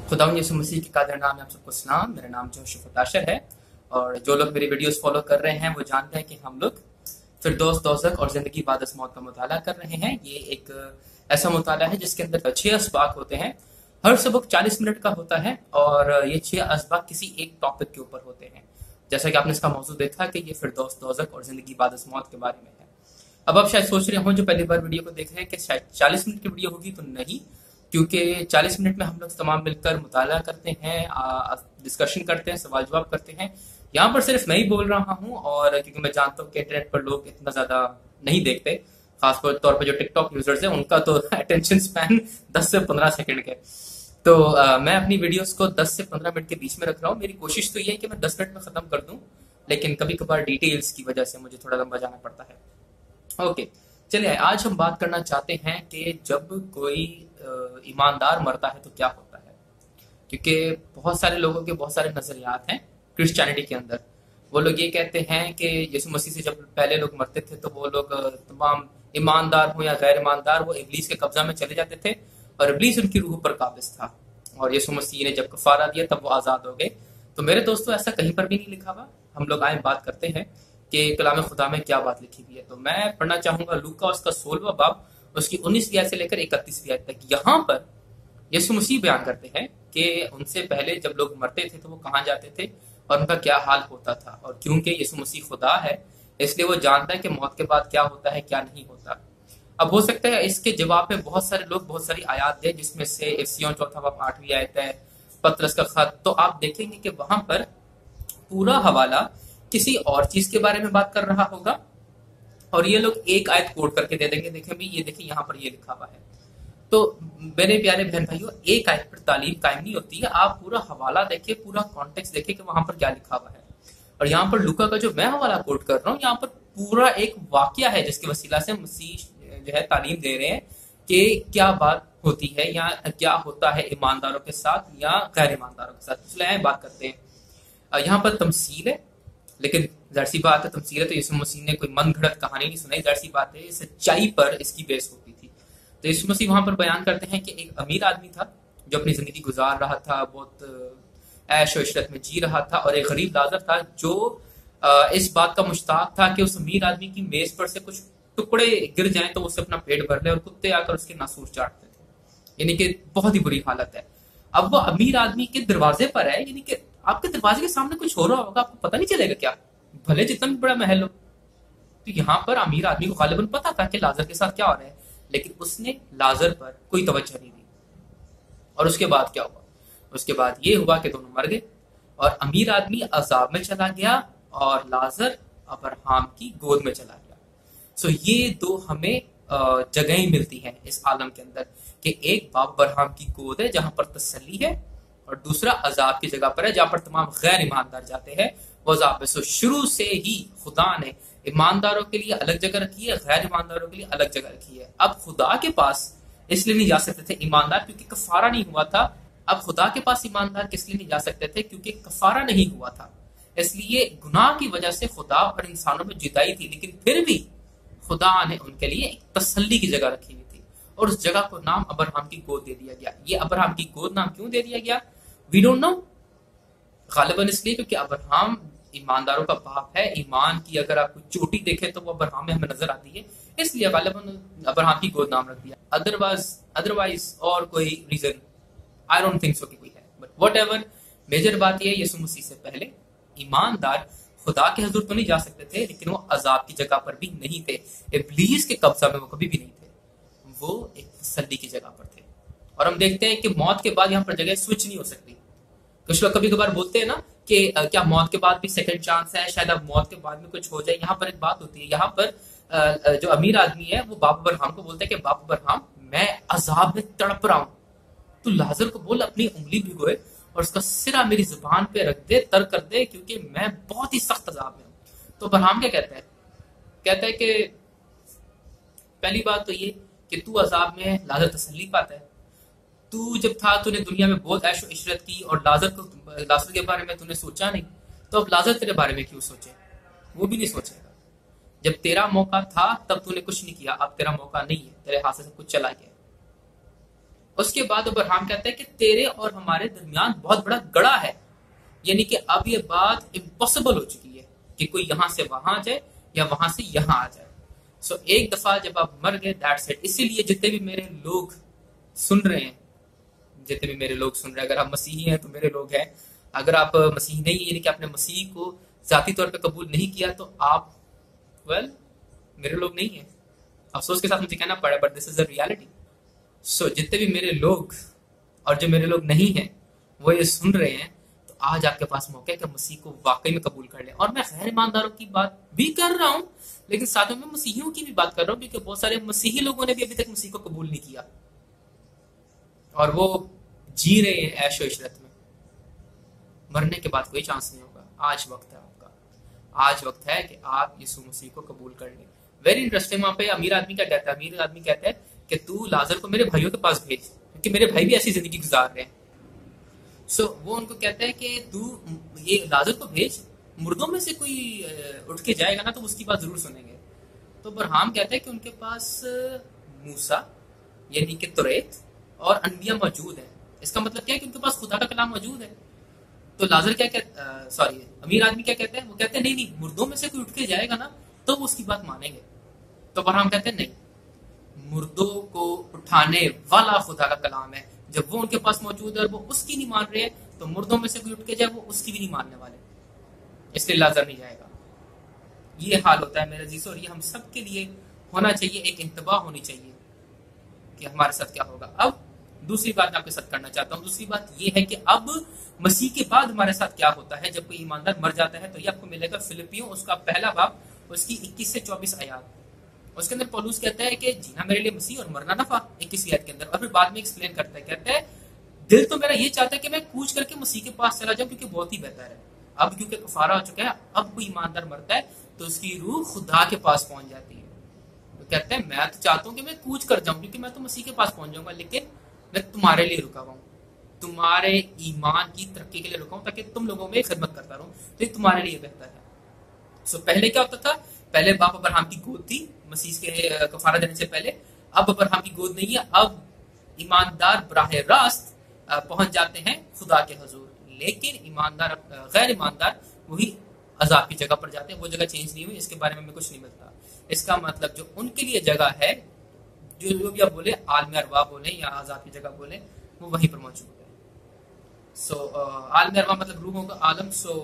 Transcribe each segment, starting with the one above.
खुदावंद यीशु मसीह के कादिर नाम में आप सबको सलाम। मेरा नाम जो शफताशर है और जो लोग मेरी वीडियोस फॉलो कर रहे हैं वो जानते हैं कि हम लोग फिरदौस दोज़ख और जिंदगी बाद इस मौत का मुताला कर रहे हैं। ये एक ऐसा मुताला है जिसके अंदर 6 असबाक होते हैं। हर सबक 40 मिनट का होता है और ये 6 असबाक किसी एक टॉपिक के ऊपर होते हैं। जैसा कि आपने इसका मौजूद देखा कि ये फिरदौस दोज़ख और जिंदगी बाद इस मौत के बारे में है। अब आप शायद सोच रहे हो जो पहली बार वीडियो को देख रहे हैं कि शायद 40 मिनट की वीडियो होगी, तो नहीं, क्योंकि 40 मिनट में हम लोग तमाम मिलकर मुताला करते हैं, डिस्कशन करते हैं, सवाल जवाब करते हैं। यहाँ पर सिर्फ मैं ही बोल रहा हूँ और क्योंकि मैं जानता हूँ कि इंटरनेट पर लोग इतना ज्यादा नहीं देखते, खास तौर पर जो टिकटॉक यूजर्स हैं उनका तो अटेंशन स्पैन 10 से 15 सेकंड के। तो मैं अपनी वीडियोस को 10 से 15 मिनट के बीच में रख रहा हूँ। मेरी कोशिश तो ये है कि मैं 10 मिनट में खत्म कर दूं, लेकिन कभी कभार डिटेल्स की वजह से मुझे थोड़ा लंबा जाना पड़ता है। ओके, चलिए आज हम बात करना चाहते हैं कि जब कोई ईमानदार मरता है तो क्या होता है। क्योंकि बहुत सारे लोगों के बहुत सारे नजरियात हैं क्रिश्चियनिटी के अंदर। वो लोग ये कहते हैं कि यीशु मसीह से जब पहले लोग मरते थे तो वो लोग तमाम ईमानदार हो या गैर ईमानदार, वो इब्लीस के कब्जा में चले जाते थे और इब्लीस उनकी रूह पर काबिज था, और यीशु मसीह ने जब कफारा दिया तब वो आजाद हो गए। तो मेरे दोस्तों, ऐसा कहीं पर भी नहीं लिखा हुआ। हम लोग आए बात करते हैं कि कलाम खुदा में क्या बात लिखी हुई है। तो मैं पढ़ना चाहूंगा लूका उसका 16वां बाब, उसकी 19वीं आयत से लेकर 31वीं आयत तक। यहाँ पर यीशु मसीह बयान करते हैं कि उनसे पहले जब लोग मरते थे तो वो कहाँ जाते थे और उनका क्या हाल होता था। और क्योंकि यीशु मसीह खुदा है इसलिए वो जानता है कि मौत के बाद क्या होता है, क्या नहीं होता। अब हो सकता है इसके जवाब में बहुत सारे लोग बहुत सारी आयत दें, जिसमें से इफिसियों 4वां बाब 8वीं आयत है, पतरस का खत। तो आप देखेंगे कि वहां पर पूरा हवाला किसी और चीज के बारे में बात कर रहा होगा और ये लोग एक आयत कोट करके दे देंगे, देखें भी ये देखें यहाँ पर ये लिखा हुआ है। तो मेरे प्यारे बहन भाइयों, एक आयत पर तालीम कायम नहीं होती है। आप पूरा हवाला देखिए, पूरा कॉन्टेक्स्ट देखिए कि वहां पर क्या लिखा हुआ है। और यहाँ पर लूका का जो मैं हवाला कोट कर रहा हूँ, यहाँ पर पूरा एक वाकया है जिसके वसीला से मसीह जो है तालीम दे रहे हैं कि क्या बात होती है या क्या होता है ईमानदारों के साथ या गैर ईमानदारों के साथ। इसलिए बात करते हैं। यहाँ पर तमसील है, लेकिन जाहिर सी बात है तमसील है तो यीशु मसीह ने कोई मन घड़त कहानी नहीं सुनाई। जाहिर सी बात है सच्चाई पर इसकी बेस होती थी। तो यीशु मसीह वहां पर बयान करते हैं कि एक अमीर आदमी था जो अपनी जिंदगी गुजार रहा था, बहुत ऐश और इशरत में जी रहा था, और एक गरीब लाजर था जो इस बात का मुश्ताक था कि उस अमीर आदमी की मेज पर से कुछ टुकड़े गिर जाएं तो उससे अपना पेट भर ले, और कुत्ते आकर उसके नासूर चाटते थे। यानी कि बहुत ही बुरी हालत है। अब वो अमीर आदमी के दरवाजे पर है, यानी कि आपके दरवाजे के सामने कुछ हो रहा होगा, आपको पता नहीं चलेगा क्या, भले जितना भी बड़ा महल हो। तो यहाँ पर अमीर आदमी को गालिबन पता था कि लाजर के साथ क्या हो रहा है, लेकिन उसने लाजर पर कोई तवज्जो नहीं दी। और उसके बाद क्या हुआ? उसके बाद ये हुआ कि दोनों मर गए और अमीर आदमी अजाब में चला गया और लाजर अब्राहम की गोद में चला गया। सो ये दो हमें जगहें मिलती हैं इस आलम के अंदर कि एक बाप अब्राहम की गोद है जहां पर तसल्ली है, और दूसरा अजाब की जगह पर है जहां पर तमाम गैर ईमानदार जाते हैं, वो अजाब है। सो शुरू से ही खुदा ने ईमानदारों के लिए अलग जगह रखी है, गैर ईमानदारों के लिए अलग जगह रखी है। अब खुदा के पास इसलिए नहीं जा सकते थे ईमानदार क्योंकि कफारा नहीं हुआ था। अब खुदा के पास ईमानदार किस लिए नहीं जा सकते थे? क्योंकि कफारा नहीं हुआ था। इसलिए गुनाह की वजह से खुदा और इंसानों में जुदाई थी, लेकिन फिर भी खुदा ने उनके लिए एक तसल्ली की जगह रखी हुई थी और उस जगह को नाम अब्राहम की गोद दे दिया गया। ये अब्राहम की गोद नाम क्यों दे दिया गया? We don't know. गालिबन इसलिए क्योंकि अब्राहम ईमानदारों का बाप है। ईमान की अगर आप चोटी देखें तो वो अब्राहम में हमें नजर आती है, इसलिए गालिबन अब्राहम की गोद नाम रख दिया। अदरवाइज और कोई reason I don't think so कि कोई है। बट वट एवर, मेजर बात यह है यीशु मसीह से पहले ईमानदार खुदा के हजूर तो नहीं जा सकते थे, लेकिन वो अजाब की जगह पर भी नहीं थे। इब्लीस के कब्जा में वो कभी भी नहीं थे, वो एक तसल्ली की जगह पर थे। और हम देखते हैं कि मौत के बाद यहाँ पर जगह स्विच नहीं हो सकती। कुछ लोग कभी कभार बोलते हैं ना कि क्या मौत के बाद भी सेकंड चांस है, शायद अब मौत के बाद में कुछ हो जाए। यहाँ पर एक बात होती है, यहाँ पर जो अमीर आदमी है वो बाप अब्राहम को बोलता है कि बाप अब्राहम, मैं अजाब में तड़प रहा हूं, तू लाजर को बोल अपनी उंगली भिगोए और उसका सिरा मेरी जुबान पे रख दे, तर कर दे, क्योंकि मैं बहुत ही सख्त अजाब में हूं। तो अब्राहम क्या कहता है? कहता है कि पहली बात तो ये कि तू अजाब में, लाजर तसल्ली पाता है। तू जब था तूने दुनिया में बहुत ऐशो इशरत की और लाजर के बारे में तूने सोचा नहीं, तो अब लाजर तेरे बारे में क्यों सोचे? वो भी नहीं सोचेगा। जब तेरा मौका था तब तूने कुछ नहीं किया, अब तेरा मौका नहीं है, तेरे हाथ से सब कुछ चला गया। اس کے بعد ابراہیم کہتا ہے کہ تیرے اور ہمارے درمیان بہت بڑا گڑھا ہے، یعنی کہ اب یہ بات امپاسبل ہو چکی ہے کہ کوئی یہاں سے وہاں جائے یا وہاں سے یہاں آ جائے. سو ایک دفعہ جب آپ مر گئے دیٹس اٹ. اسی لیے جتنے بھی میرے لوگ سن رہے ہیں، اگر آپ مسیحی ہیں تو میرے لوگ ہیں، اگر آپ مسیحی نہیں ہیں یعنی کہ آپ نے مسیح کو ذاتی طور پہ قبول نہیں کیا تو آپ میرے لوگ نہیں ہیں. افسوس کے ساتھ مجھے کہنا پڑا، but this is a reality. سو جتنے بھی میرے لوگ اور جو میرے لوگ نہیں ہیں وہ یہ سن رہے ہیں، تو آج آپ کے پاس موقع ہے کہ مسیح کو واقعی میں قبول کر لیں. اور میں غیر ایمانداروں کی بات بھی کر رہا ہوں، لیکن ساتھ میں مسیحیوں کی بھی بات کر رہا ہوں، کیونکہ بہت سارے مسیحی لوگوں نے بھی ابھی تک مسیح کو قبول نہیں کیا اور وہ جی رہے ہیں عیش و عشرت میں. مرنے کے بعد کوئی چانس نہیں ہوگا. آج وقت ہے آپ کا، آج وقت ہے کہ آپ یسوع مسیح کو قبول کر لیں. Very interesting. وہاں پہ امیر آدمی کیا کہتا ہے؟ امیر آدمی کہتا ہے کہ تو لازر کو میرے بھائیوں کے پاس بھیج، کیونکہ میرے بھائی بھی ایسی زندگی گزار رہے ہیں. سو وہ ان کو کہتا ہے کہ تو یہ لازر کو بھیج، مردوں میں سے کوئی اٹھ کے جائے گا نا تو اس کی بات ضرور سنیں گے. تو ابراہیم کہتا ہے کہ ان کے پاس موسیٰ یعنی کہ توریت اور انبیاء موجود ہیں. اس کا مطلب کیا ہے کہ ان کے پاس خدا کا کلام موجود ہے. تو لازر کیا کہتا امیر آدمی کیا کہتا ہے؟ وہ کہتے ہیں نہیں مردوں میں سے کوئی اٹھ کے جائے گا نا تو وہ اس کی بات مانیں گے. تو ابراہیم کہتے ہیں نہیں، مردوں کو اٹھانے والا خدا کا کلام ہے. جب وہ ان کے پاس موجود ہے اور وہ اس کی نہیں مان رہے ہیں تو مردوں میں سے کوئی اٹھ کے جائے وہ اس کی بھی نہیں ماننے والے، اس لیے لازر نہیں جائے گا. یہ حال ہوتا ہے میرے عزیزو، اور یہ ہم سب کے لیے ہونا چاہیے. ایک انتباہ ہونی چاہیے کہ ہمارے ساتھ کیا ہوگا. اب دوسری بات میں آپ کے ساتھ کرنا چاہتا ہوں. دوسری بات یہ ہے کہ اب مسیح کے بعد ہمارے ساتھ کیا ہوتا ہے جب کوئی ایماندار مر جاتا ہے. تو یہ آپ کو ملے گا فلپیوں اس کا پہلا باب، اس کی 21 سے 24 آیات. اس کے اندر پولوس کہتا ہے کہ جینا میرے لیے مسیح اور مرنا نفع، 21 آیت کے اندر. اور پھر بعد میں ایکسپلین کرتا ہے، کہتا ہے دل تو میرا یہ چاہتا ہے کہ میں کوچ کر کے مسیح کے پاس چلا جاؤں، کیونکہ بہت ہی بہتر ہے. اب کیونکہ کفارہ ہو چکا ہے، اب کوئی ایماندار مرتا ہے تو اس کی روح خدا کے پاس پہنچ جاتی ہے. تو کہتے ہیں میں تو چاہتا ہوں کہ میں کوچ کر جاؤں، کیونکہ میں تو مسیح کے پاس پہنچ جاؤں گا، لیکن میں تمہارے لیے رکا ہوا ہوں، تمہارے ایمان کی ترقی کے لیے رکا ہوں، تاکہ تم لوگوں میں خدمت کرتا رہوں. تو یہ تمہارے لیے بہتر ہے. سو پہلے کیا ہوتا تھا؟ پہلے باپ ابراہیم کی گود تھی مسیح کے کفارہ دینے سے پہلے. اب ابراہیم کی گود نہیں ہے. اب ایماندار براہ راست پہنچ جاتے ہیں خدا کے حضور، لیکن ایماندار غیر ایماندار وہی عذاب کی جگہ پر جاتے ہیں. وہ جگہ چینج نہیں ہوئی، اس کے بارے میں ہمیں کچھ نہیں ملتا. اس کا مطلب جو ان کے لیے جگہ ہے، جو بھی آپ بولے عالم ارواح بولیں یا عذاب کی جگہ بولیں، وہ وہیں پر موجود ہے. سو عالم ارواح مطلب روحوں کا عالم. سو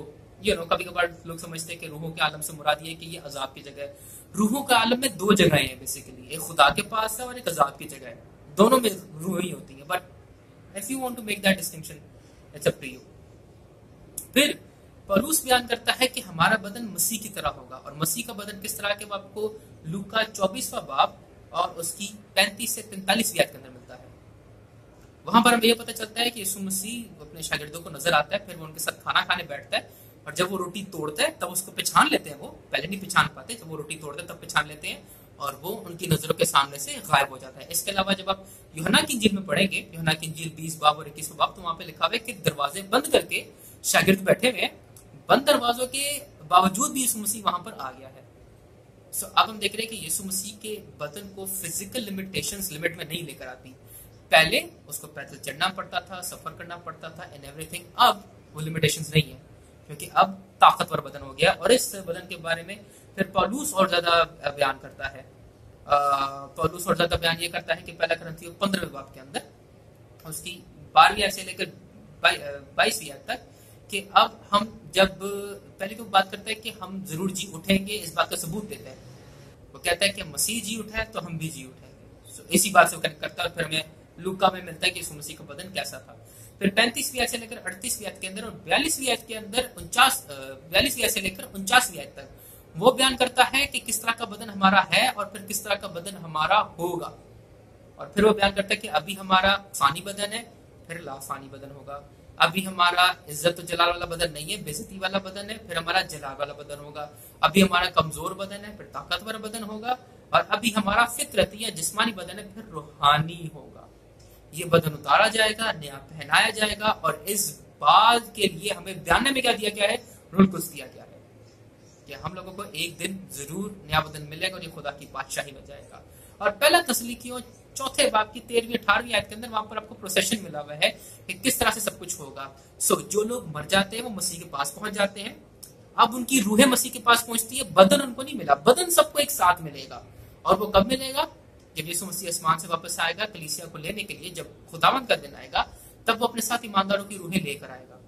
کبھی کبھار لوگ سمجھتے ہیں کہ روحوں کے عالم سے مراد یہ کہ یہ عذاب کی جگہ ہے. روحوں کے عالم میں دو جگہیں ہیں بیسیکلی، ایک خدا کے پاس ہے اور ایک عذاب کی جگہ ہے. دونوں میں روحیں ہی ہوتی ہیں، but if you want to make that distinction it's up to you. پھر پولوس بیان کرتا ہے کہ ہمارا بدن مسیح کی طرح ہوگا. اور مسیح کا بدن کس طرح کے وہ آپ کو لوکا 24واں باب اور اس کی 35 سے 43 آیت کے اندر ملتا ہے. وہاں پر ہمیں یہ پتہ چلتا ہے کہ یسوع مسیح اپنے شاگردوں کو نظر آتا ہے، پھر وہ ان کے ساتھ کھانا کھانے بیٹھتا ہے، اور جب وہ روٹی توڑتا ہے تب اس کو پہچان لیتے ہیں. وہ پہلے نہیں پہچان پاتے، جب وہ روٹی توڑتے ہیں تب پہچان لیتے ہیں، اور وہ ان کی نظروں کے سامنے سے غائب ہو جاتا ہے. اس کے علاوہ جب آپ یوحنا کی انجیل میں پڑھیں گے، یوحنا کی انجیل 20 باب اور 21 باب، تو وہاں پہ لکھا ہوا ہے کہ دروازے بند کر کے شاگرد بیٹھے ہوئے ہیں. بند دروازوں کے باوجود بھی یسوع مسیح وہاں پر آ گیا ہے. سو اب ہم دیکھ رہے ہیں کہ یسوع مسیح کے بدن کو فزیکل لمیٹیشنز لمٹ میں نہیں لے کر آتی. پہلے اس کو پیدل چڑھنا پڑتا تھا، سفر کرنا پڑتا تھا اینڈ ایوری تھنگ. اب وہ لمیٹیشنز نہیں ہے، کیونکہ اب طاقتور بدن ہو گیا. اور اس بدن کے بارے میں پھر پولوس اور زیادہ بیان کرتا ہے. پولوس اور زیادہ بیان یہ کرتا ہے کہ پہلا کرنتھیوں 15 باب کے اندر اس کی 12 سے لے کر 22 تک، کہ اب ہم جب پہلے تو بات کرتا ہے کہ ہم ضرور جی اٹھیں گے، اس بات کا ثبوت دیتا ہے. وہ کہتا ہے کہ مسیح جی اٹھا ہے تو ہم بھی جی اٹھیں گے. سو اسی بات سے وہ کنیکٹ کرتا ہے. اور پھر ہمیں لوکا میں ملتا ہے کہ یسوع مسیح کا بدن کیسا تھا. پھر 35 سے لے کر 38 کے اندر اور 42 کے اندر 42 سے لے کر 49 تک وہ بیان کرتا ہے کہ کس طرح کا بدن ہمارا ہے اور پھر کس طرح کا بدن ہمارا ہوگا. اور پھر وہ بیان کرتا ہے کہ ابھی ہمارا فانی بدن ہے، پھر لا فانی بدن ہوگا. ابھی ہمارا عزت و جلال والا بدن نہیں ہے، بےعزتی والا بدن ہے، پھر ہمارا جلال والا بدن ہوگا. ابھی ہمارا کمزور بدن ہے، پھر طاقتور بدن ہوگا. اور ابھی ہمارا فطرتی یا جسمانی بدن ہے، پھر روحانی ہوگا. یہ بدن اتارا جائے گا، نیا پہنایا جائے گا. اور اس بات کے لیے ہمیں بیان میں کیا دیا گیا ہے؟ روح القدس دیا گیا ہے کہ ہم لوگوں کو ایک دن ضرور نیا بدن ملے گا اور یہ خدا کی بادشاہی میں جائے گا. اور پہلا تسلیکیوں चौथे बाब की 13वीं 18वीं आयत के अंदर वहां पर आपको प्रोसेशन मिला हुआ है कि किस तरह से सब कुछ होगा। जो लोग मर जाते हैं वो मसीह के पास पहुंच जाते हैं। अब उनकी रूहें मसीह के पास पहुंचती है, बदन उनको नहीं मिला, बदन सबको एक साथ मिलेगा। और वो कब मिलेगा? जब यीशु मसीह आसमान से वापस आएगा कलीसिया को लेने के लिए, जब खुदावंद का दिन आएगा तब वो अपने साथ ईमानदारों की रूहें लेकर आएगा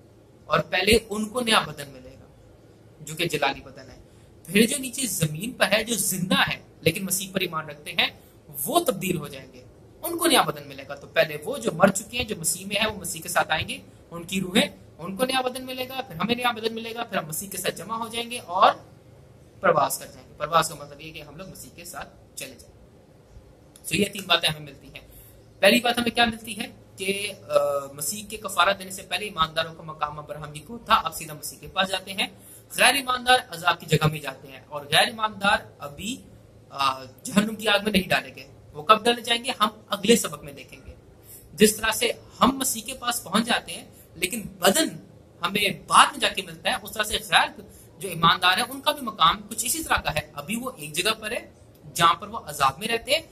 और पहले उनको नया बदन मिलेगा जो कि जलाली बदन है। फिर जो नीचे जमीन पर है, जो जिंदा है लेकिन मसीह पर ईमान रखते हैं, वो तब्दील हो जाएंगे, उनको नया बदन मिलेगा। तो पहले वो जो मर चुके हैं, जो मसीह में है, वो मसीह के साथ आएंगे, उनकी रूहें, उनको नया बदन मिलेगा, फिर हमें नया बदन मिलेगा, फिर हम मसीह के साथ जमा हो जाएंगे और प्रवास कर जाएंगे। प्रवास का मतलब ये कि हम लोग मसीह के साथ चले जाएंगे। तो ये 3 बातें हमें मिलती हैं। पहली बात हमें क्या मिलती है कि मसीह के कफारा देने से पहले ईमानदारों का मकाम अब्राहमी को था, अब सीधा मसीह के पास जाते हैं। गैर ईमानदार अजाब की जगह में जाते हैं और गैर ईमानदार अभी जहन्नुम की आग में नहीं डाले गए। वो कब डाले जाएंगे हम अगले सबक में देखेंगे। जिस तरह से हम मसीह के पास पहुंच जाते हैं लेकिन बदन हमें बाद में जाके मिलता है, उस तरह से गैर जो ईमानदार है उनका भी मकाम कुछ इसी तरह का है। अभी वो एक जगह पर है जहां पर वो अजाब में रहते हैं,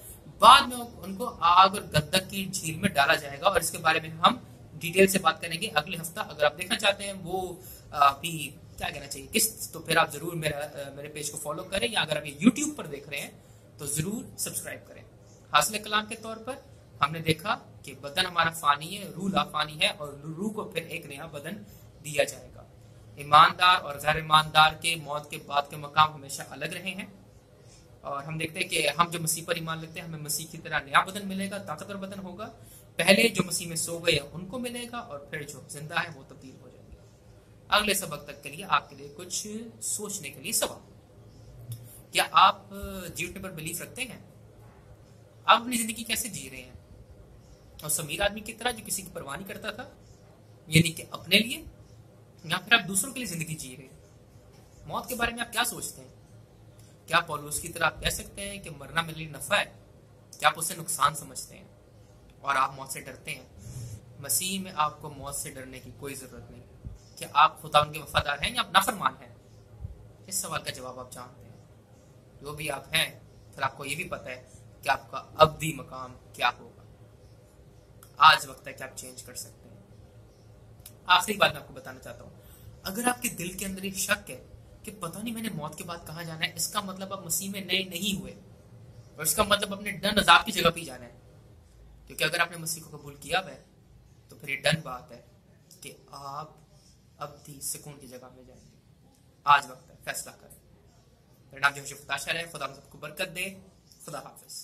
बाद में उनको आग और गंधक की झील में डाला जाएगा और इसके बारे में हम डिटेल से बात करेंगे अगले हफ्ता। अगर आप देखना चाहते हैं वो भी क्या कहना चाहिए किस, तो फिर आप जरूर मेरे पेज को फॉलो करें, या अगर आप ये यूट्यूब पर देख रहे हैं तो जरूर सब्सक्राइब करें। हासिल कलाम के तौर पर हमने देखा कि बदन हमारा फानी है, रूह लाफानी है, और रूह को फिर एक नया बदन दिया जाएगा। ईमानदार और गैर ईमानदार के मौत के बाद के मकाम हमेशा अलग रहे हैं। और हम देखते हैं कि हम जो मसीह पर ईमान रखते हैं हमें मसीह की तरह नया बदन मिलेगा, ताकतवर बदन होगा। पहले जो मसीह में सो गए उनको मिलेगा और फिर जो जिंदा है वो तब्दील हो जाएंगे। अगले सबक तक के लिए आपके लिए कुछ सोचने के लिए सवाल। क्या आप जीवने पर बिलीफ रखते हैं? आप अपनी जिंदगी कैसे जी रहे हैं? और समीर आदमी की तरह जो किसी की परवाह नहीं करता था, यानी कि अपने लिए, या फिर आप दूसरों के लिए जिंदगी जी रहे हैं? मौत के बारे में आप क्या सोचते हैं? क्या पौलुस की तरह आप कह सकते हैं कि मरना मेरे लिए नफा है? क्या आप उसे नुकसान समझते हैं और आप मौत से डरते हैं? मसीह में आपको मौत से डरने की कोई जरूरत नहीं। क्या आप खुदा उनके वफादार हैं या आप नाफरमान हैं? इस सवाल का जवाब आप जानते हैं। जो भी आप हैं, फिर आपको ये भी पता है कि आपका अब्दी मकाम क्या होगा। आज वक्त है कि आप चेंज कर सकते हैं। आखिरी बात मैं आपको बताना चाहता हूँ, अगर आपके दिल के अंदर एक शक है कि पता नहीं मैंने मौत के बाद कहाँ जाना है, इसका मतलब आप मसीह में नए नहीं हुए, और इसका मतलब अपने डन अजाब की जगह पे जाना है। क्योंकि अगर आपने मसीह को कबूल किया है तो फिर ये डन बात है कि आप अब्दी सुकून की जगह में जाएंगे। आज वक्त है, फैसला करें। मेरा नाम जो है खुदा है। खुदा सबको बरकत दे। खुदा हाफिज।